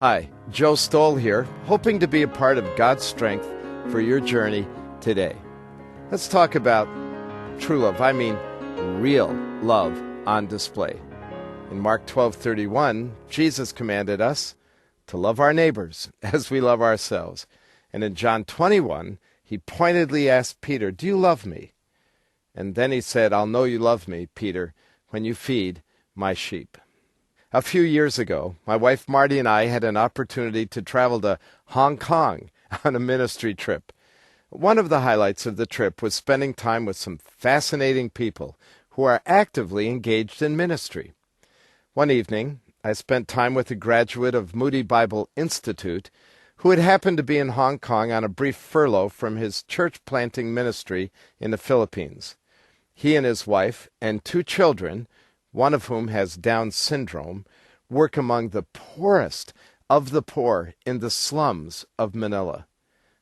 Hi, Joe Stowell here, hoping to be a part of God's strength for your journey today. Let's talk about true love. I mean, real love on display. In Mark 12:31, Jesus commanded us to love our neighbors as we love ourselves. And in John 21, he pointedly asked Peter, "Do you love me?" And then he said, "I'll know you love me, Peter, when you feed my sheep." A few years ago, my wife Martie and I had an opportunity to travel to Hong Kong on a ministry trip. One of the highlights of the trip was spending time with some fascinating people who are actively engaged in ministry. One evening, I spent time with a graduate of Moody Bible Institute who had happened to be in Hong Kong on a brief furlough from his church-planting ministry in the Philippines. He and his wife and two children, one of whom has Down syndrome, work among the poorest of the poor in the slums of Manila.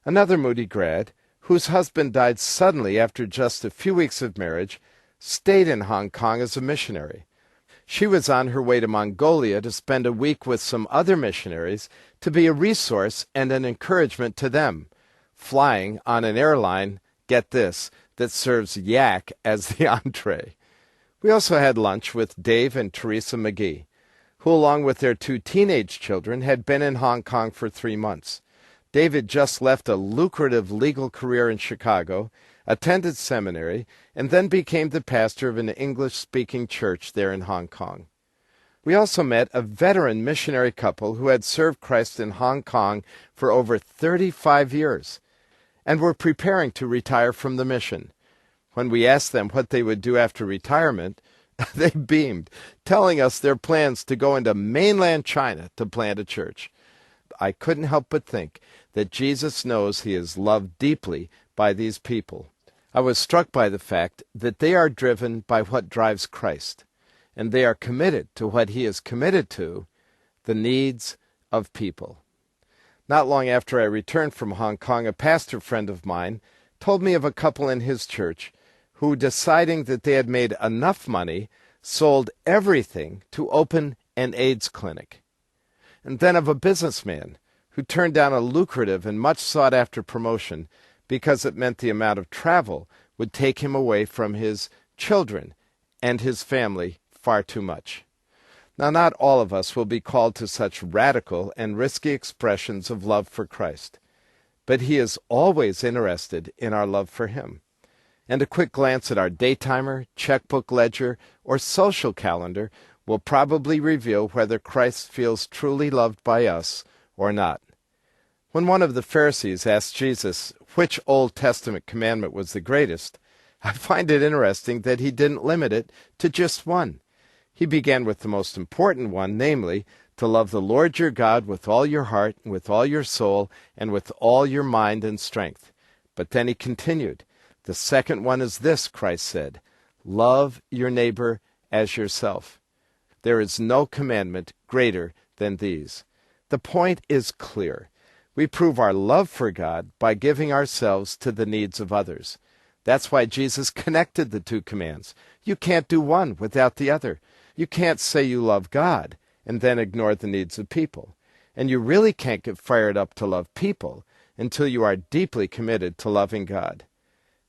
Another Moody grad, whose husband died suddenly after just a few weeks of marriage, stayed in Hong Kong as a missionary. She was on her way to Mongolia to spend a week with some other missionaries to be a resource and an encouragement to them, flying on an airline, get this, that serves yak as the entrée. We also had lunch with Dave and Teresa McGee, who along with their two teenage children had been in Hong Kong for 3 months. David just left a lucrative legal career in Chicago, attended seminary, and then became the pastor of an English-speaking church there in Hong Kong. We also met a veteran missionary couple who had served Christ in Hong Kong for over 35 years and were preparing to retire from the mission. When we asked them what they would do after retirement, they beamed, telling us their plans to go into mainland China to plant a church. I couldn't help but think that Jesus knows he is loved deeply by these people. I was struck by the fact that they are driven by what drives Christ, and they are committed to what he is committed to, the needs of people. Not long after I returned from Hong Kong, a pastor friend of mine told me of a couple in his church who, deciding that they had made enough money, sold everything to open an AIDS clinic. And then of a businessman who turned down a lucrative and much sought-after promotion because it meant the amount of travel would take him away from his children and his family far too much. Now, not all of us will be called to such radical and risky expressions of love for Christ, but he is always interested in our love for him. And a quick glance at our daytimer, checkbook ledger, or social calendar will probably reveal whether Christ feels truly loved by us or not. When one of the Pharisees asked Jesus which Old Testament commandment was the greatest, I find it interesting that he didn't limit it to just one. He began with the most important one, namely, to love the Lord your God with all your heart, and with all your soul, and with all your mind and strength. But then he continued, "The second one is this," Christ said, "love your neighbor as yourself. There is no commandment greater than these." The point is clear. We prove our love for God by giving ourselves to the needs of others. That's why Jesus connected the two commands. You can't do one without the other. You can't say you love God and then ignore the needs of people. And you really can't get fired up to love people until you are deeply committed to loving God.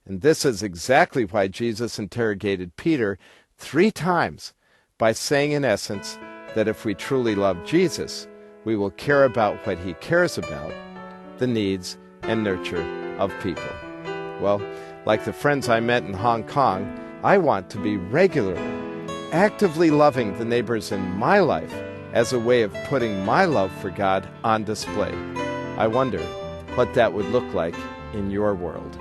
And this is exactly why Jesus interrogated Peter 3 times by saying in essence that if we truly love Jesus, we will care about what he cares about, the needs and nurture of people. Well, like the friends I met in Hong Kong, I want to be regularly, actively loving the neighbors in my life as a way of putting my love for God on display. I wonder what that would look like in your world.